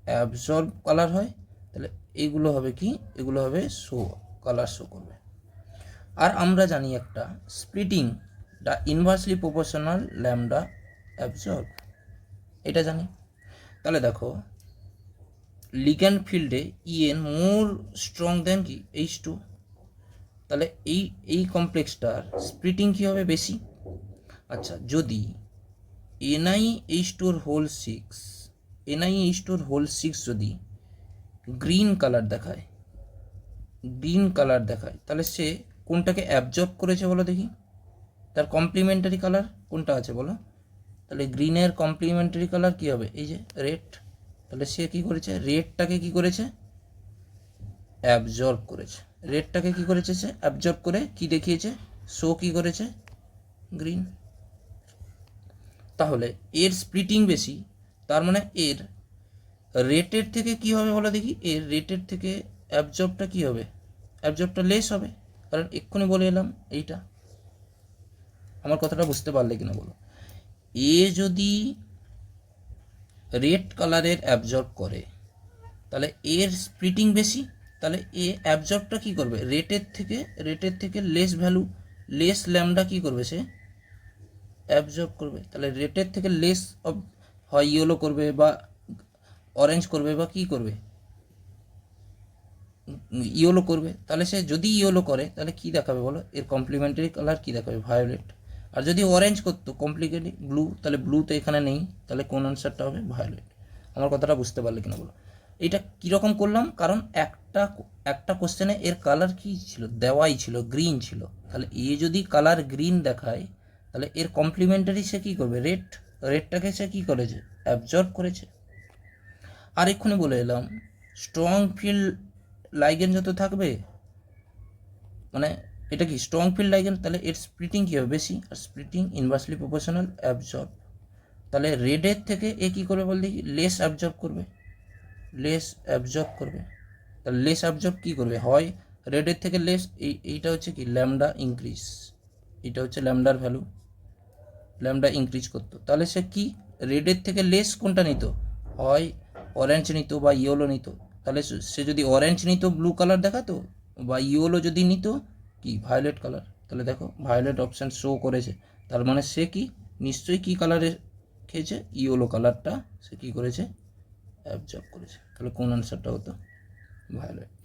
অ্যাবজর্ব কালার হয়, তাহলে এইগুলো হবে কি, এগুলো হবে শো, কালার শো করবে। আর আমরা জানি একটা splitting the inversely proportional lambda absorb, এটা জানি। তাহলে দেখো, লিগ্যান্ড ফিল্ডে ইএন মোর স্ট্রং দেন কি H2, তাহলে এই কমপ্লেক্সটার স্প্লিটিং কী হবে, বেশি। আচ্ছা, যদি NiH2 যদি গ্রিন কালার দেখায়, তাহলে সে কোনটাকে অ্যাবজর্ব করেছে বলো দেখি, তার কমপ্লিমেন্টারি কালার কোনটা আছে বলো। তাহলে গ্রিনের কমপ্লিমেন্টারি কালার কী হবে, এই যে রেড। তাহলে সে কী করেছে, রেডটাকে কী করেছে, অ্যাবজর্ব করেছে। রেডটাকে কী করেছে, সে অ্যাবজর্ব করে কি দেখিয়েছে, শো কী করেছে, গ্রিন। তাহলে এর স্প্লিটিং বেশি, তার মানে এর রেটের থেকে কি হবে বলো দেখি, এর রেটের থেকে অ্যাবজর্বটা কি হবে, অ্যাবজর্বটা লেস হবে। কারণ এক্ষুনি বলে এলাম এইটা। আমার কথাটা বুঝতে পারলে কিনা বলো। এ যদি রেড কালারের অ্যাবজর্ব করে, তাহলে এর স্প্লিটিং বেশি, তাহলে এ অ্যাবজর্বটা কী করবে, রেটের থেকে লেস ল্যামডা কী করবে, সে অ্যাবজর্ব করবে। তাহলে রেটের থেকে লেস হয় ইয়েলো করবে বা অরেঞ্জ করবে বা কী করবে, ইয়েলো করবে। তাহলে সে যদি ইয়েলো করে, তাহলে কি দেখাবে বলো, এর কমপ্লিমেন্টারি কালার কী দেখাবে, ভায়োলেট। আর যদি অরেঞ্জ করতো কমপ্লিকেটলি ব্লু, তাহলে ব্লু তো এখানে নেই, তাহলে কোন আনসারটা হবে, ভায়োলেট। আমার কথাটা বুঝতে পারলে কিনা বলো। এটা কীরকম করলাম, কারণ একটা কোশ্চেনে এর কালার কি ছিল, দেওয়াই ছিল, গ্রিন ছিল। তাহলে এ যদি কালার গ্রিন দেখায়, তাহলে এর কমপ্লিমেন্টারি সে কী করবে, রেডটাকে সে কী করেছে, অ্যাবজর্ব করেছে। আর এক্ষুনি বলে এলাম, স্ট্রং ফিল্ড লাইগেন্ড যত থাকবে, মানে এটা কি স্ট্রং ফিল্ড লাইগেন্ড, তাহলে এর স্প্লিটিং কী হবে, বেশি। আর স্প্লিটিং ইনভার্সলি প্রপোর্শনাল অ্যাবজর্ব। তাহলে রেডের থেকে এ কী করবে বল দেখি, লেস অ্যাবজর্ব করবে। তাহলে লেস অ্যাবজর্ব কী করবে, হয় রেডের থেকে লেস, এইটা হচ্ছে কি ল্যামডা ইনক্রিজ, এটা হচ্ছে ল্যামডার ভ্যালু, ল্যামডা ইনক্রিজ করতো, তাহলে সে কি রেডের থেকে লেস কোনটা নিত, হয় অরেঞ্জ নিত বা ইয়েলো নিত, তাহলে সে যদি অরেঞ্জ নিত ব্লু কালার দেখাতো, বা ইয়েলো যদি নিত কি ভায়োলেট কালার, তাহলে দেখো ভায়োলেট অপশান শো করেছে, তার মানে সে কি নিশ্চয়ই কি কালারে খেয়েছে, ইয়েলো কালারটা সে কি করেছে অ্যাবজর্ব করেছে, তাহলে কোন অ্যান্সারটা হতো ভায়োলেট।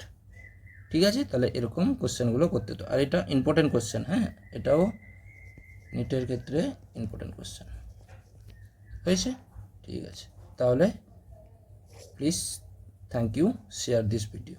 ঠিক আছে, তাহলে এরকম কোশ্চেনগুলো করতে হতো, আর এটা ইম্পর্টেন্ট কোশ্চেন, হ্যাঁ এটাও নিটের ক্ষেত্রে ইম্পর্টেন্ট কোশ্চেন হয়েছে। ঠিক আছে, তাহলে please thank you, share this video.